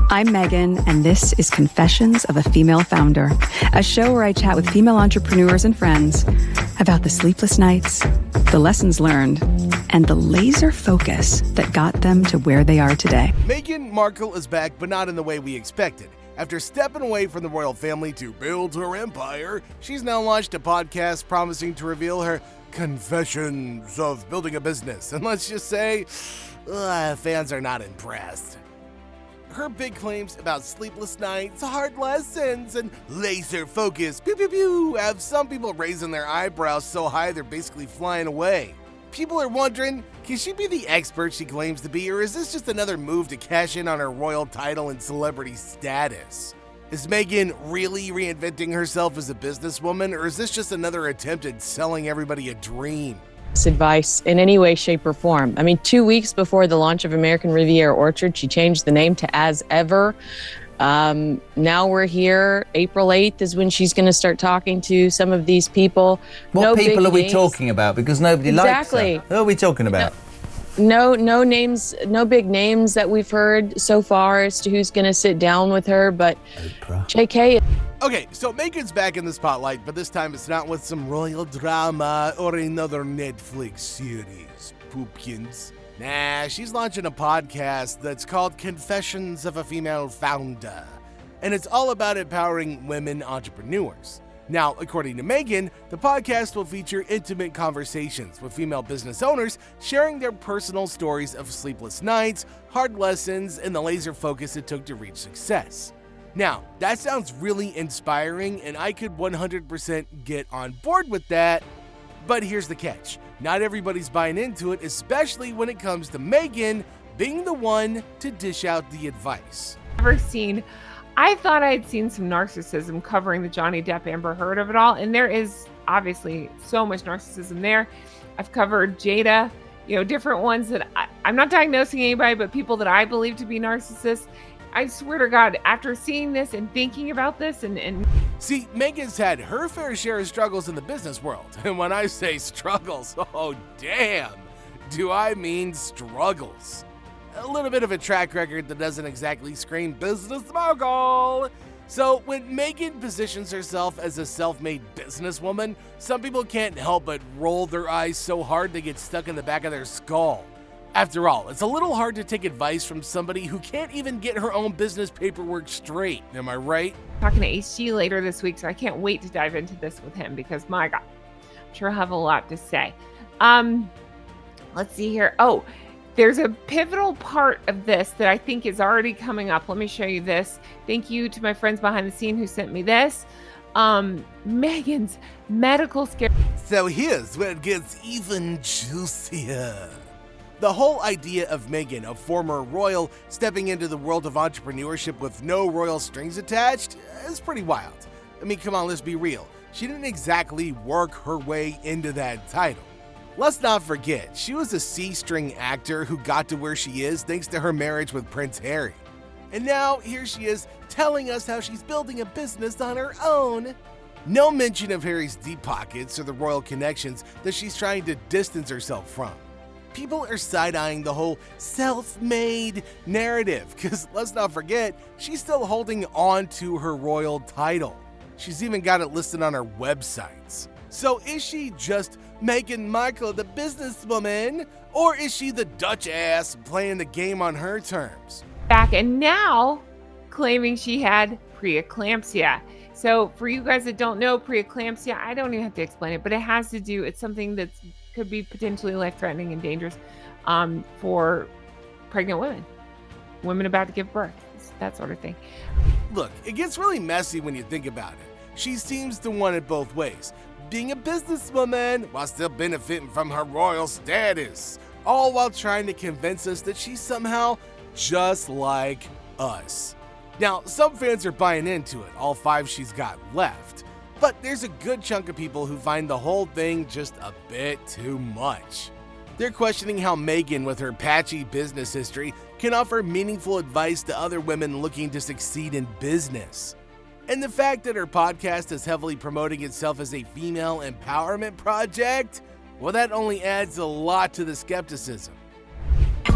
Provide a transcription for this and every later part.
I'm Meghan, and this is Confessions of a Female Founder, a show where I chat with female entrepreneurs and friends about the sleepless nights, the lessons learned, and the laser focus that got them to where they are today. Meghan Markle is back, but not in the way we expected. After stepping away from the royal family to build her empire, she's now launched a podcast promising to reveal her confessions of building a business. And let's just say, fans are not impressed. Her big claims about sleepless nights, hard lessons, and laser focus, pew pew pew, have some people raising their eyebrows so high they're basically flying away. People are wondering, can she be the expert she claims to be, or is this just another move to cash in on her royal title and celebrity status? Is Meghan really reinventing herself as a businesswoman, or is this just another attempt at selling everybody a dream? Advice in any way, shape, or form. I mean, 2 weeks before the launch of American Riviera Orchard, she changed the name to As Ever. Now we're here. April 8th is when she's going to start talking to some of these people. What people are we talking about? Because nobody likes her. Who are we talking about? No names, no big names that we've heard so far as to who's going to sit down with her, but Oprah. JK. Okay, so Meghan's back in the spotlight, but this time it's not with some royal drama or another Netflix series, poopkins. Nah, she's launching a podcast that's called Confessions of a Female Founder, and it's all about empowering women entrepreneurs. Now, according to Meghan, the podcast will feature intimate conversations with female business owners sharing their personal stories of sleepless nights, hard lessons, and the laser focus it took to reach success. Now, that sounds really inspiring, and I could 100% get on board with that, but here's the catch. Not everybody's buying into it, especially when it comes to Meghan being the one to dish out the advice. I thought I had seen some narcissism covering the Johnny Depp Amber Heard of it all, and there is obviously so much narcissism there. I've covered Jada, different ones that I'm not diagnosing anybody, but people that I believe to be narcissists. I swear to God, after seeing this and thinking about this and See, Meghan's had her fair share of struggles in the business world. And when I say struggles, oh damn, do I mean struggles. A little bit of a track record that doesn't exactly scream business mogul. So when Meghan positions herself as a self-made businesswoman, some people can't help but roll their eyes so hard they get stuck in the back of their skull. After all, it's a little hard to take advice from somebody who can't even get her own business paperwork straight, am I right? Talking to HG later this week, so I can't wait to dive into this with him because, my God, I'm sure I'll have a lot to say. Let's see here. Oh, there's a pivotal part of this that I think is already coming up. Let me show you this. Thank you to my friends behind the scene who sent me this. Meghan's medical scare. So here's where it gets even juicier. The whole idea of Meghan, a former royal, stepping into the world of entrepreneurship with no royal strings attached is pretty wild. I mean, come on, let's be real. She didn't exactly work her way into that title. Let's not forget, she was a C-string actor who got to where she is thanks to her marriage with Prince Harry. And now, here she is telling us how she's building a business on her own. No mention of Harry's deep pockets or the royal connections that she's trying to distance herself from. People are side-eyeing the whole self-made narrative, because let's not forget, she's still holding on to her royal title. She's even got it listed on her websites. So is she just Meghan Markle, the businesswoman, or is she the Dutch ass playing the game on her terms? Back and now claiming she had preeclampsia. So for you guys that don't know preeclampsia, I don't even have to explain it, but it has to do, it's something that could be potentially life-threatening and dangerous for pregnant women about to give birth, that sort of thing. Look, it gets really messy when you think about it. She seems to want it both ways, being a businesswoman while still benefiting from her royal status, all while trying to convince us that she's somehow just like us. Now, some fans are buying into it, all 5 she's got left, but there's a good chunk of people who find the whole thing just a bit too much. They're questioning how Meghan, with her patchy business history, can offer meaningful advice to other women looking to succeed in business. And the fact that her podcast is heavily promoting itself as a female empowerment project, well, that only adds a lot to the skepticism.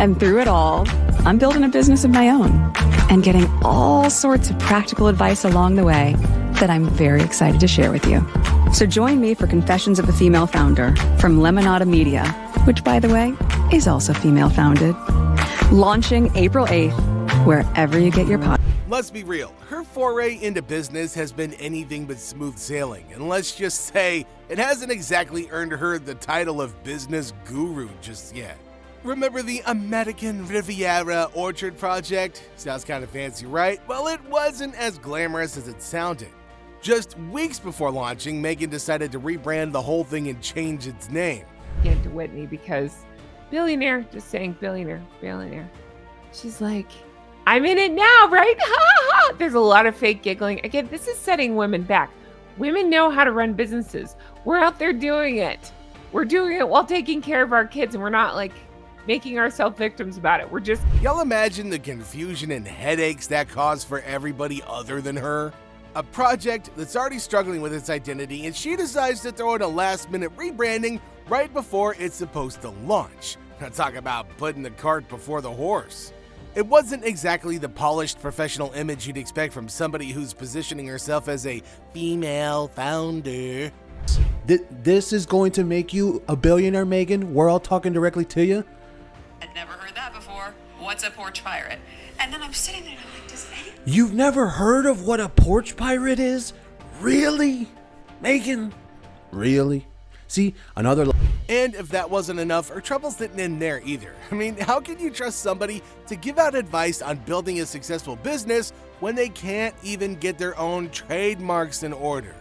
And through it all, I'm building a business of my own and getting all sorts of practical advice along the way that I'm very excited to share with you. So join me for Confessions of a Female Founder from Lemonada Media, which, by the way, is also female-founded. Launching April 8th, wherever you get your podcast. Let's be real, her foray into business has been anything but smooth sailing, and let's just say it hasn't exactly earned her the title of business guru just yet. Remember the American Riviera Orchard project? Sounds kind of fancy, right? Well, it wasn't as glamorous as it sounded. Just weeks before launching, Meghan decided to rebrand the whole thing and change its name. Get to Whitney because billionaire, just saying billionaire. She's like, I'm in it now, right? Ha ha! There's a lot of fake giggling. Again, this is setting women back. Women know how to run businesses. We're out there doing it. We're doing it while taking care of our kids, and we're not like making ourselves victims about it. We're just... Y'all imagine the confusion and headaches that caused for everybody other than her? A project that's already struggling with its identity, and she decides to throw in a last-minute rebranding right before it's supposed to launch. Now talk about putting the cart before the horse. It wasn't exactly the polished professional image you'd expect from somebody who's positioning herself as a female founder. This is going to make you a billionaire, Meghan? We're all talking directly to you? I'd never heard that before. What's a porch pirate? And then I'm sitting there and I'm like, does anyone... You've never heard of what a porch pirate is? Really? Meghan? Really? See, another... And if that wasn't enough, her troubles didn't end there either. I mean, how can you trust somebody to give out advice on building a successful business when they can't even get their own trademarks in order?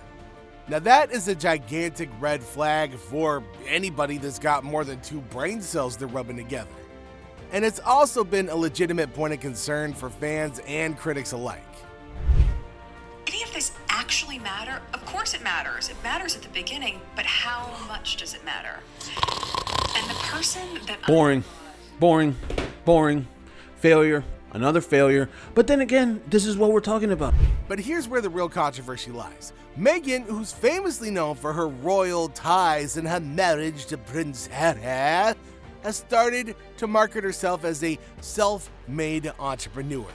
Now that is a gigantic red flag for anybody that's got more than 2 brain cells they're rubbing together. And it's also been a legitimate point of concern for fans and critics alike. Any of this actually matter? Of course it matters. It matters at the beginning, but how much does it matter? And the person that... Boring. Failure. Another failure. But then again, this is what we're talking about. But here's where the real controversy lies. Meghan, who's famously known for her royal ties and her marriage to Prince Harry, has started to market herself as a self-made entrepreneur.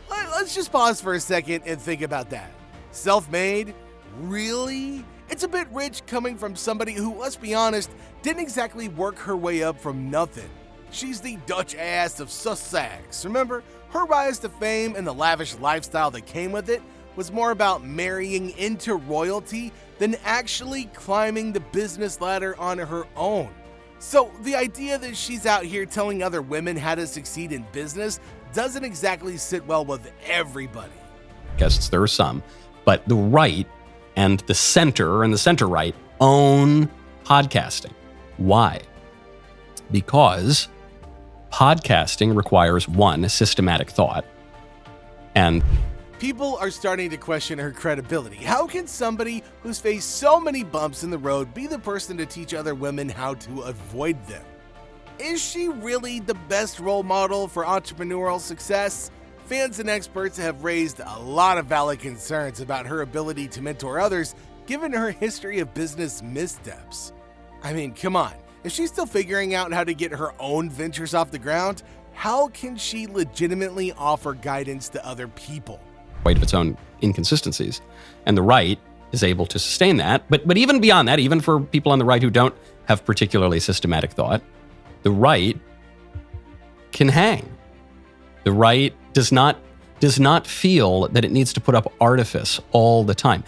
Let's just pause for a second and think about that. Self-made? Really? It's a bit rich coming from somebody who, let's be honest, didn't exactly work her way up from nothing. She's the Dutch ass of Sussex. Remember, her rise to fame and the lavish lifestyle that came with it was more about marrying into royalty than actually climbing the business ladder on her own. So the idea that she's out here telling other women how to succeed in business doesn't exactly sit well with everybody. Guess there are some, but the right and the center right own podcasting. Why? Because podcasting requires, one, systematic thought, and people are starting to question her credibility. How can somebody who's faced so many bumps in the road be the person to teach other women how to avoid them? Is she really the best role model for entrepreneurial success? Fans and experts have raised a lot of valid concerns about her ability to mentor others, given her history of business missteps. I mean, come on. If she's still figuring out how to get her own ventures off the ground, how can she legitimately offer guidance to other people? Of its own inconsistencies, and the right is able to sustain that. But even beyond that, even for people on the right who don't have particularly systematic thought, the right can hang. The right does not feel that it needs to put up artifice all the time.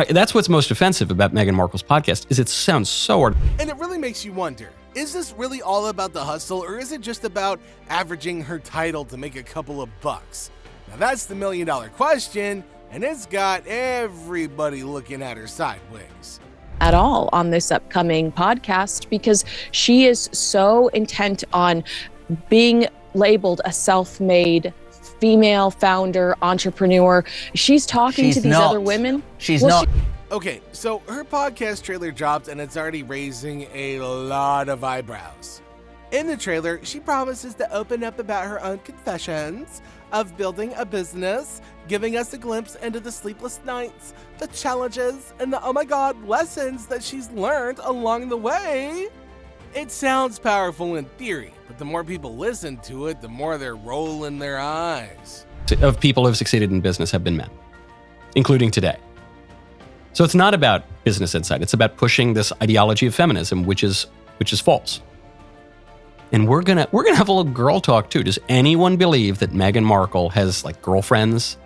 That's what's most offensive about Meghan Markle's podcast, is it sounds so and it really makes you wonder, is this really all about the hustle, or is it just about averaging her title to make a couple of bucks? Now that's the $1 million question, and it's got everybody looking at her sideways. At all on this upcoming podcast, because she is so intent on being labeled a self-made female founder, entrepreneur. She's talking to these other women. She's not. Okay, so her podcast trailer dropped and it's already raising a lot of eyebrows. In the trailer, she promises to open up about her own confessions of building a business, giving us a glimpse into the sleepless nights, the challenges, and the oh my god lessons that she's learned along the way. It sounds powerful in theory, but the more people listen to it, the more they're rolling their eyes. Of people who have succeeded in business have been men, including today. So it's not about business insight. It's about pushing this ideology of feminism, which is false. And we're gonna have a little girl talk too. Does anyone believe that Meghan Markle has like girlfriends?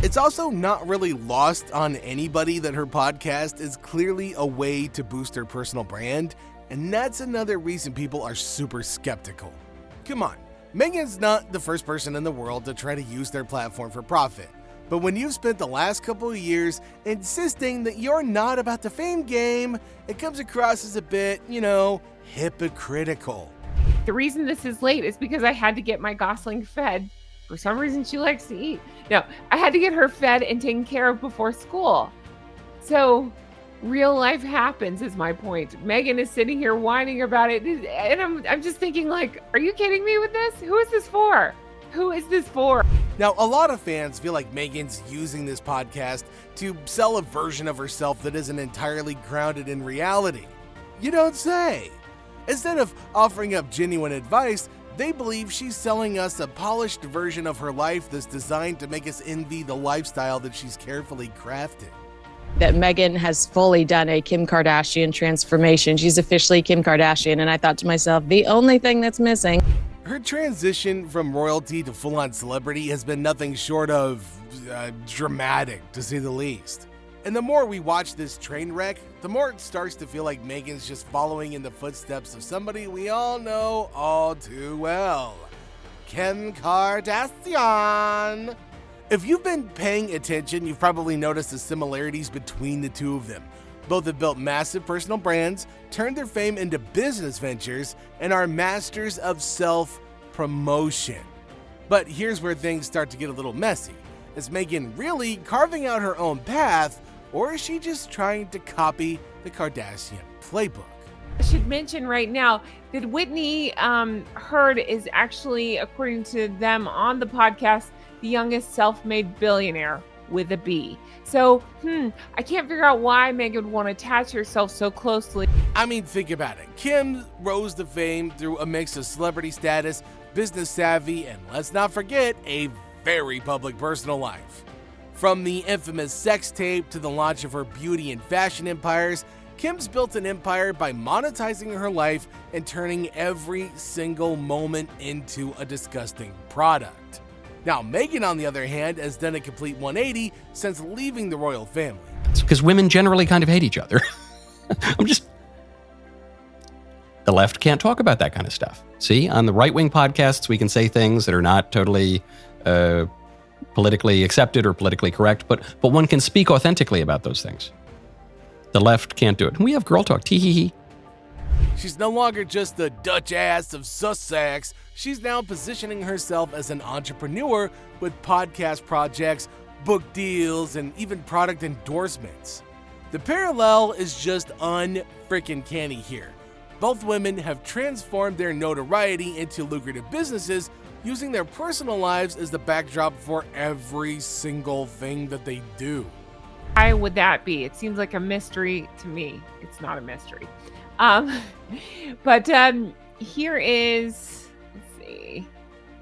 It's also not really lost on anybody that her podcast is clearly a way to boost her personal brand, and that's another reason people are super skeptical. Come on, Meghan's not the first person in the world to try to use their platform for profit. But when you've spent the last couple of years insisting that you're not about the fame game, it comes across as a bit, hypocritical. The reason this is late is because I had to get my Gosling fed. For some reason, she likes to eat. No, I had to get her fed and taken care of before school. So real life happens is my point. Meghan is sitting here whining about it. And I'm just thinking like, are you kidding me with this? Who is this for? Who is this for? Now, a lot of fans feel like Meghan's using this podcast to sell a version of herself that isn't entirely grounded in reality. You don't say. Instead of offering up genuine advice, they believe she's selling us a polished version of her life that's designed to make us envy the lifestyle that she's carefully crafted. That Meghan has fully done a Kim Kardashian transformation. She's officially Kim Kardashian. And I thought to myself, the only thing that's missing. Her transition from royalty to full-on celebrity has been nothing short of dramatic, to say the least. And the more we watch this train wreck, the more it starts to feel like Meghan's just following in the footsteps of somebody we all know all too well, Kim Kardashian. If you've been paying attention, you've probably noticed the similarities between the two of them. Both have built massive personal brands, turned their fame into business ventures, and are masters of self-promotion. But here's where things start to get a little messy. Is Meghan really carving out her own path, or is she just trying to copy the Kardashian playbook? I should mention right now that Whitney Heard is actually, according to them on the podcast, the youngest self-made billionaire with a B. So, I can't figure out why Meghan would want to attach herself so closely. I mean, think about it. Kim rose to fame through a mix of celebrity status, business savvy, and let's not forget, a very public personal life. From the infamous sex tape to the launch of her beauty and fashion empires, Kim's built an empire by monetizing her life and turning every single moment into a disgusting product. Now, Meghan, on the other hand, has done a complete 180 since leaving the royal family. It's because women generally kind of hate each other. The left can't talk about that kind of stuff. See, on the right-wing podcasts, we can say things that are not totally politically accepted or politically correct, but one can speak authentically about those things. The left can't do it. And we have girl talk, tee-hee-hee. She's no longer just the Dutch ass of Sussex. She's now positioning herself as an entrepreneur with podcast projects, book deals, and even product endorsements. The parallel is just unfreaking canny here. Both women have transformed their notoriety into lucrative businesses, using their personal lives as the backdrop for every single thing that they do. Why would that be? It seems like a mystery to me. It's not a mystery. But here is, let's see.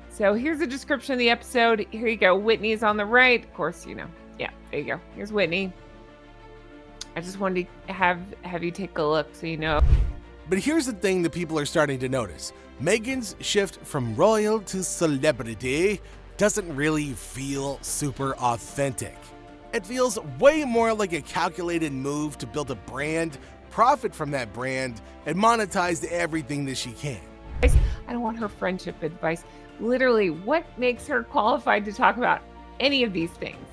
So here's a description of the episode. Here you go. Whitney is on the right. Of course, yeah, there you go. Here's Whitney. I just wanted to have you take a look so you know. But here's the thing that people are starting to notice. Meghan's shift from royal to celebrity doesn't really feel super authentic. It feels way more like a calculated move to build a brand, profit from that brand, and monetize everything that she can. I don't want her friendship advice. Literally, what makes her qualified to talk about any of these things?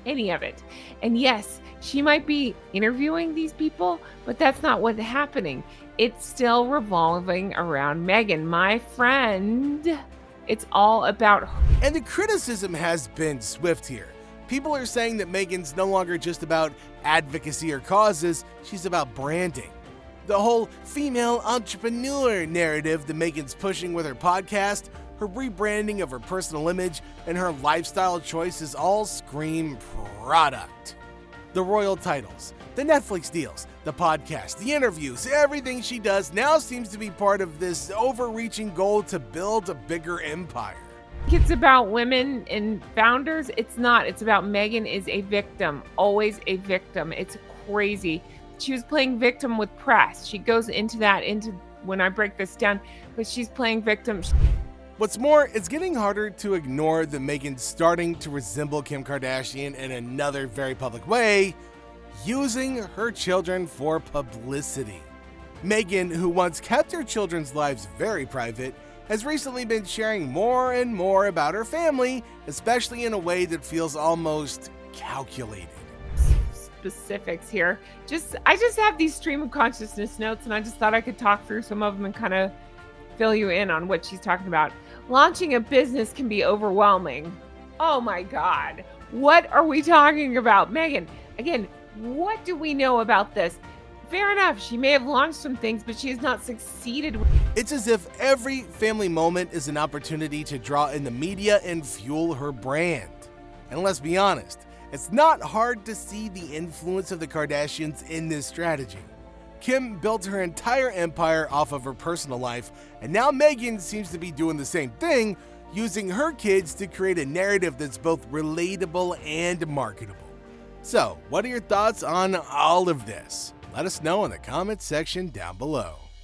Any of it. And yes, she might be interviewing these people, but that's not what's happening. It's still revolving around Meghan, my friend. It's all about her. And the criticism has been swift here. People are saying that Meghan's no longer just about advocacy or causes, she's about branding. The whole female entrepreneur narrative that Meghan's pushing with her podcast, her rebranding of her personal image, and her lifestyle choices all scream product. The royal titles, the Netflix deals, the podcast, the interviews, everything she does now seems to be part of this overreaching goal to build a bigger empire. It's about women and founders. It's not. It's about Meghan is a victim, always a victim. It's crazy. She was playing victim with press. She goes into when I break this down, but she's playing victim. What's more, it's getting harder to ignore that Meghan's starting to resemble Kim Kardashian in another very public way, using her children for publicity. Meghan, who once kept her children's lives very private, has recently been sharing more and more about her family, especially in a way that feels almost calculated. Specifics here. I just have these stream of consciousness notes, and I just thought I could talk through some of them and kind of fill you in on what she's talking about. Launching a business can be overwhelming. Oh my God. What are we talking about? Meghan, again, what do we know about this? Fair enough, she may have launched some things, but she has not succeeded. It's as if every family moment is an opportunity to draw in the media and fuel her brand. And let's be honest, it's not hard to see the influence of the Kardashians in this strategy. Kim built her entire empire off of her personal life, and now Meghan seems to be doing the same thing, using her kids to create a narrative that's both relatable and marketable. So, what are your thoughts on all of this? Let us know in the comments section down below.